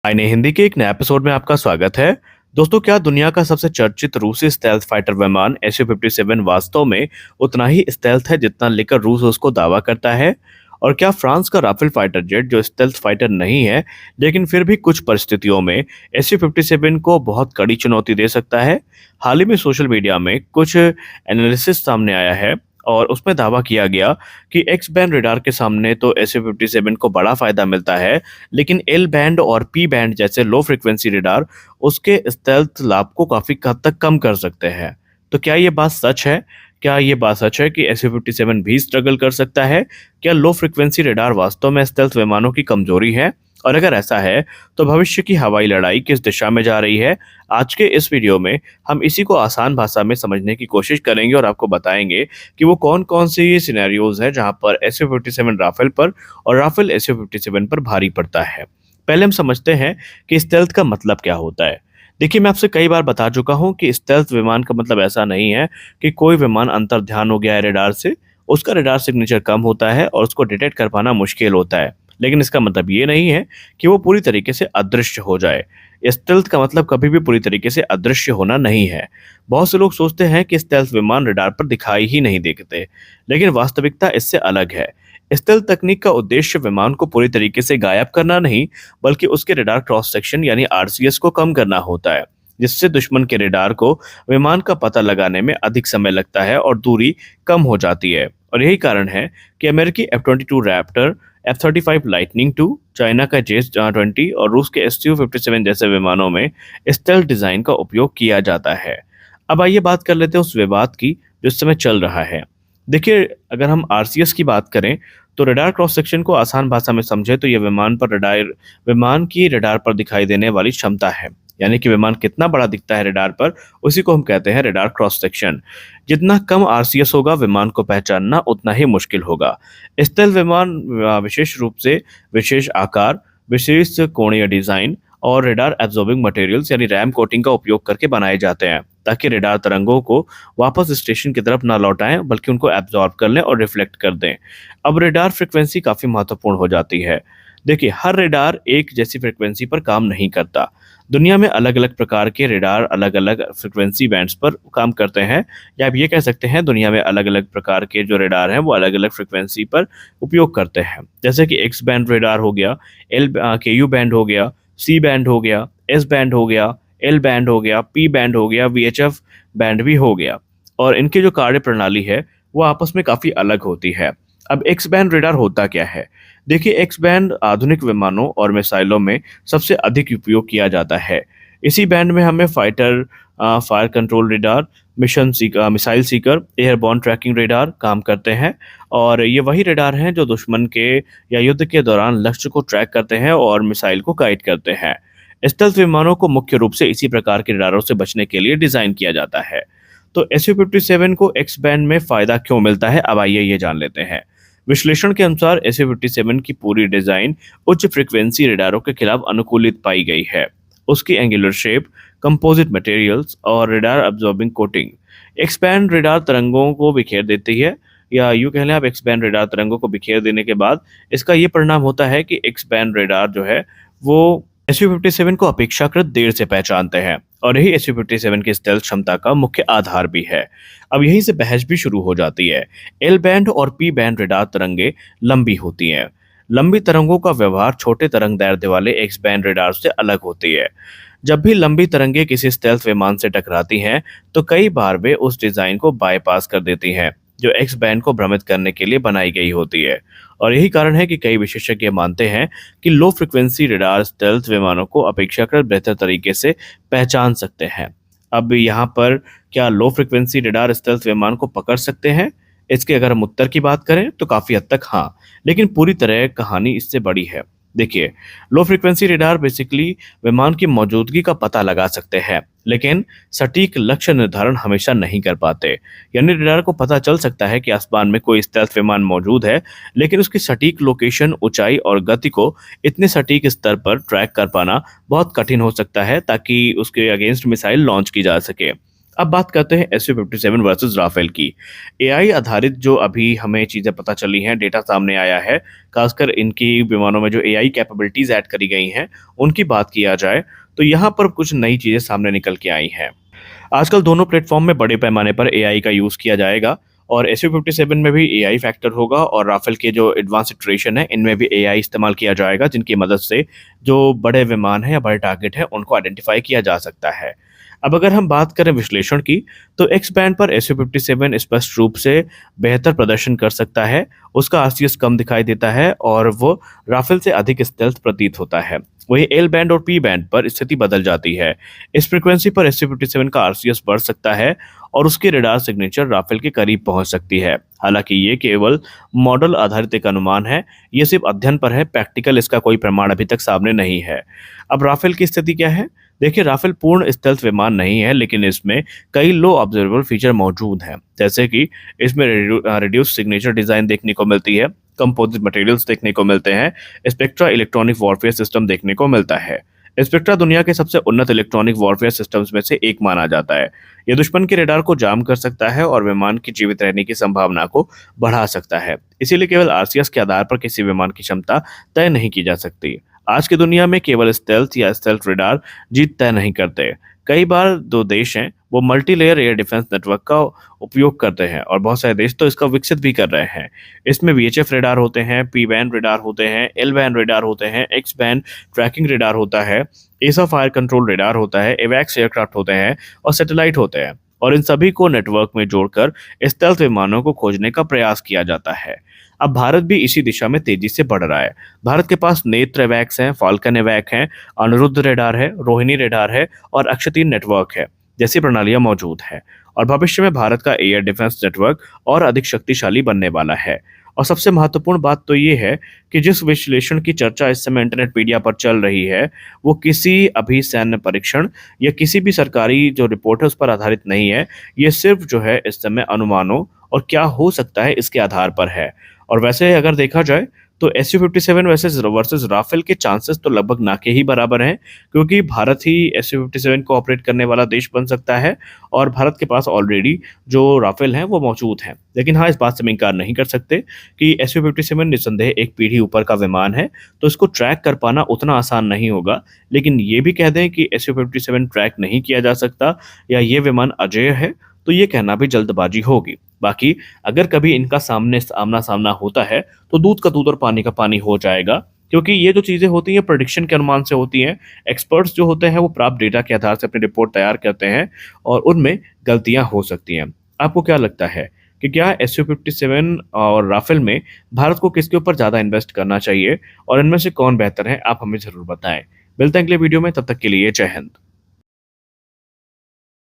आईने हिंदी के एक नए एपिसोड में आपका स्वागत है। दोस्तों, क्या दुनिया का सबसे चर्चित रूसी स्टेल्थ फाइटर विमान Su-57 वास्तव में उतना ही स्टेल्थ है जितना लेकर रूस उसको दावा करता है? और क्या फ्रांस का राफेल फाइटर जेट जो स्टेल्थ फाइटर नहीं है लेकिन फिर भी कुछ परिस्थितियों में Su-57 को बहुत कड़ी चुनौती दे सकता है? हाल ही में सोशल मीडिया में कुछ एनालिसिस सामने आया है और उसमें दावा किया गया कि एक्स बैंड रडार के सामने तो Su-57 को बड़ा फायदा मिलता है, लेकिन एल बैंड और पी बैंड जैसे लो फ्रिक्वेंसी रडार उसके स्टेल्थ लाभ को काफी हद तक कम कर सकते हैं। तो क्या ये बात सच है? क्या ये बात सच है कि Su-57 भी स्ट्रगल कर सकता है? क्या लो फ्रिक्वेंसी रडार वास्तव में स्टेल्थ विमानों की कमजोरी है? और अगर ऐसा है तो भविष्य की हवाई लड़ाई किस दिशा में जा रही है? आज के इस वीडियो में हम इसी को आसान भाषा में समझने की कोशिश करेंगे और आपको बताएंगे कि वो कौन-कौन से ये सिनेरियोज हैं जहां पर Su-57 राफेल पर और राफेल Su-57 पर भारी पड़ता है। पहले हम समझते हैं कि स्टेल्थ का मतलब क्या होता है। देखिए, मैं आपसे कई बार बता चुका हूं कि स्टेल्थ विमान का मतलब ऐसा नहीं है कि कोई विमान अंतर्ध्यान हो गया है रडार से, उसका रडार सिग्नेचर कम होता है और उसको डिटेक्ट कर पाना मुश्किल होता है। लेकिन इसका मतलब ये नहीं है कि वो पूरी तरीके से अदृश्य हो जाए। स्टेल्थ का मतलब कभी भी पूरी तरीके से अदृश्य होना नहीं है। बहुत से लोग सोचते हैं कि स्टेल्थ विमान रडार पर दिखाई ही नहीं देते, लेकिन वास्तविकता इससे अलग है। स्टेल्थ तकनीक का उद्देश्य विमान को पूरी तरीके से गायब करना नहीं, बल्कि उसके रडार क्रॉस सेक्शन यानी आरसीएस को कम करना होता है, जिससे दुश्मन के रडार को विमान का पता लगाने में अधिक समय लगता है और दूरी कम हो जाती है। और यही कारण है कि अमेरिकी F-22 Raptor, F-35 lightning II, China का JAS-20 और रूस के Su-57 जैसे विमानों में स्टेल्थ डिजाइन का उपयोग किया जाता है। अब आइए बात कर लेते हैं उस विवाद की जो इस समय चल रहा है। देखिए, अगर हम आरसीएस की बात करें तो रडार क्रॉस सेक्शन को आसान भाषा में समझे तो यह विमान की रडार पर दिखाई देने वाली क्षमता है। यानी कि विमान कितना बड़ा दिखता है रडार पर, उसी को हम कहते हैं रडार क्रॉस सेक्शन। जितना कम आरसीएस होगा, विमान को पहचानना उतना ही मुश्किल होगा। स्टेल्थ विमान विशेष रूप से विशेष आकार, विशेष कोणीय डिजाइन और रडार एब्जॉर्बिंग मटेरियल्स यानी रैम कोटिंग का उपयोग करके बनाए जाते हैं, ताकि रडार तरंगों को वापस स्टेशन की तरफ ना लौटाएं, बल्कि उनको एब्जॉर्ब कर लें और रिफ्लेक्ट कर दें। अब रडार फ्रिक्वेंसी काफी महत्वपूर्ण हो जाती है। देखिए, हर रडार एक जैसी फ्रिक्वेंसी पर काम नहीं करता। दुनिया में अलग अलग प्रकार के रडार अलग अलग फ्रिक्वेंसी बैंड्स पर काम करते हैं, या आप ये कह सकते हैं दुनिया में अलग अलग प्रकार के जो रडार हैं वो अलग अलग फ्रिक्वेंसी पर उपयोग करते हैं। जैसे कि एक्स बैंड रडार हो गया, एल के यू बैंड हो गया, सी बैंड हो गया, एस बैंड हो गया, एल बैंड हो गया, पी बैंड हो गया, वीएचएफ बैंड भी हो गया। और इनकी जो कार्य प्रणाली है वो आपस में काफी अलग होती है। अब एक्स बैंड रडार होता क्या है? देखिए, एक्स बैंड आधुनिक विमानों और मिसाइलों में सबसे अधिक उपयोग किया जाता है। इसी बैंड में हमें fire control radar, missile seeker, airborne tracking radar काम करते हैं। और ये वही रडार हैं जो दुश्मन के या युद्ध के दौरान लक्ष्य को ट्रैक करते हैं और मिसाइल को गाइड करते हैं। स्टेल्थ विमानों को मुख्य रूप से इसी प्रकार के रडारों से बचने के लिए डिजाइन किया जाता है। तो Su-57 को एक्स बैंड में फायदा क्यों मिलता है, अब आइए ये जान लेते हैं। विश्लेषण के अनुसार Su-57 की पूरी डिजाइन उच्च फ्रिक्वेंसी रडारों के खिलाफ अनुकूलित पाई गई है। उसकी एंगुलर शेप, कंपोजिट मटेरियल्स और radar absorbing coating x band radar तरंगों को बिखेर देती है, या यूं कह लें आप एक्स बैंड रडार तरंगों को बिखेर देने के बाद इसका ये परिणाम होता है कि एक्स बैंड रडार जो है वो Su-57 को अपेक्षाकृत देर से पहचानते हैं, और यही Su-57 की स्टेल्थ क्षमता का मुख्य आधार भी है। अब यहीं से बहस भी शुरू हो जाती है। एल बैंड और पी बैंड रडार तरंगे लंबी होती हैं। लंबी तरंगों का व्यवहार छोटे तरंग दैर्ध्य वाले एक्स बैंड रडार से अलग होती है। जब भी लंबी तरंगे किसी स्टेल्थ विमान से टकराती हैं, तो कई बार वे उस डिजाइन को बाईपास कर देती हैं जो एक्स बैंड को भ्रमित करने के लिए बनाई गई होती है। और यही कारण है कि कई विशेषज्ञ मानते हैं कि लो फ्रिक्वेंसी रडार स्टेल्थ विमानों को अपेक्षाकृत बेहतर तरीके से पहचान सकते हैं। अब यहाँ पर क्या लो फ्रिक्वेंसी रडार स्टेल्थ विमान को पकड़ सकते हैं? इसके अगर हम उत्तर की बात करें तो काफी हद तक हाँ, लेकिन पूरी तरह कहानी इससे बड़ी है। देखिए, लो फ्रिक्वेंसी रडार बेसिकली विमान की मौजूदगी का पता लगा सकते हैं, लेकिन सटीक लक्ष्य निर्धारण हमेशा नहीं कर पाते। यानी रडार को पता चल सकता है कि आसमान में कोई स्टेल्थ विमान मौजूद है, लेकिन उसकी सटीक लोकेशन, ऊंचाई और गति को इतने सटीक स्तर पर ट्रैक कर पाना बहुत कठिन हो सकता है ताकि उसके अगेंस्ट मिसाइल लॉन्च की जा सके। अब बात करते हैं SU-57 वर्सेस राफेल की। एआई आधारित जो अभी हमें चीज़ें पता चली हैं, डेटा सामने आया है, खासकर इनकी विमानों में जो एआई कैपेबिलिटीज़ ऐड करी गई हैं, उनकी बात किया जाए, तो यहाँ पर कुछ नई चीज़ें सामने निकल के आई हैं। आजकल दोनों प्लेटफॉर्म में बड़े पैमाने पर एआई का यूज़ किया जाएगा और SU-57 में भी एआई फैक्टर होगा और राफेल के जो एडवांस इटरेशन है, इनमें भी एआई इस्तेमाल किया जाएगा, जिनकी मदद से जो बड़े विमान हैं या बड़े टारगेट हैं, उनको आइडेंटिफाई किया जा सकता है। अब अगर हम बात करें विश्लेषण की, तो एक्स बैंड पर SU-57 स्पष्ट रूप से बेहतर प्रदर्शन कर सकता है, उसका आरसीएस कम दिखाई देता है और वो राफेल से अधिक स्टेल्थ प्रतीत होता है। वहीं एल बैंड और पी बैंड पर स्थिति बदल जाती है। इस फ्रीक्वेंसी पर SU-57 का आरसीएस बढ़ सकता है और उसकी रडार सिग्नेचर राफेल के करीब पहुंच सकती है। हालांकि ये केवल मॉडल आधारित एक अनुमान है, ये सिर्फ अध्ययन पर है, प्रैक्टिकल इसका कोई प्रमाण अभी तक सामने नहीं है। अब राफेल की स्थिति क्या है? देखिए, राफेल पूर्ण स्टेल्थ विमान नहीं है, लेकिन इसमें कई लो ऑब्जर्वेबल फीचर मौजूद हैं, जैसे कि इसमें रिड्यूस सिग्नेचर डिजाइन देखने को मिलती है, कंपोजिट मटेरियल्स देखने को मिलते हैं, स्पेक्ट्रा इलेक्ट्रॉनिक वॉरफेयर सिस्टम देखने को मिलता है। स्पेक्ट्रा दुनिया के सबसे उन्नत इलेक्ट्रॉनिक वॉरफेयर सिस्टम्स में से एक माना जाता है। यह दुश्मन के रडार को जाम कर सकता है और विमान की जीवित रहने की संभावना को बढ़ा सकता है। इसीलिए केवल आरसीएस के आधार पर किसी विमान की क्षमता तय नहीं की जा सकती। आज की दुनिया में केवल स्टेल्थ या स्टेल्थ रडार जीत तय नहीं करते। कई बार दो देश हैं वो multi layer air defence network का उपयोग करते हैं और बहुत सारे देश तो इसका विकसित भी कर रहे हैं। इसमें VHF रडार होते हैं, पी बैंड रडार होते हैं, एल बैंड रडार होते हैं, एक्स बैंड ट्रैकिंग रडार होता है, एसा फायर कंट्रोल रडार होता है, एवैक्स एयरक्राफ्ट होते हैं और सैटेलाइट होते हैं। और इन सभी को नेटवर्क में जोड़कर स्टेल्थ विमानों को खोजने का प्रयास किया जाता है। अब भारत भी इसी दिशा में तेजी से बढ़ रहा है। भारत के पास नेत्र एवैक्स हैं, फाल्कन एवैक हैं, अनिरुद्ध रडार है, रोहिणी रडार है और अक्षतीन नेटवर्क है जैसी प्रणालियां मौजूद हैं। और भविष्य में भारत का एयर डिफेंस नेटवर्क और अधिक शक्तिशाली बनने वाला है। और सबसे महत्वपूर्ण बात तो ये है कि जिस विश्लेषण की चर्चा इस समय इंटरनेट मीडिया पर चल रही है, वो किसी अभी सैन्य परीक्षण या किसी भी सरकारी जो रिपोर्ट है उस पर आधारित नहीं है। ये सिर्फ जो है इस समय अनुमानों और क्या हो सकता है इसके आधार पर है। और वैसे अगर देखा जाए तो SU-57 वर्सेस राफेल के चांसेस तो लगभग ना के ही बराबर हैं, क्योंकि भारत ही SU-57 को ऑपरेट करने वाला देश बन सकता है और भारत के पास ऑलरेडी जो राफेल हैं वो मौजूद हैं। लेकिन हाँ, इस बात से हम इनकार नहीं कर सकते कि SU-57 निस्संदेह एक पीढ़ी ऊपर का विमान है, तो इसको ट्रैक कर पाना उतना आसान नहीं होगा। लेकिन ये भी कह दें कि SU-57 ट्रैक नहीं किया जा सकता या ये विमान अजेय है, तो ये कहना भी जल्दबाजी होगी। बाकी अगर कभी इनका आमना सामना होता है तो दूध का दूध और पानी का पानी हो जाएगा, क्योंकि ये जो चीज़ें होती हैं प्रेडिक्शन के अनुमान से होती हैं। एक्सपर्ट्स जो होते हैं वो प्राप्त डेटा के आधार से अपनी रिपोर्ट तैयार करते हैं और उनमें गलतियां हो सकती हैं। आपको क्या लगता है कि क्या SU-57 और राफेल में भारत को किसके ऊपर ज़्यादा इन्वेस्ट करना चाहिए और इनमें से कौन बेहतर है? आप हमें ज़रूर बताएं। मिलते हैं अगले वीडियो में, तब तक के लिए जय हिंद।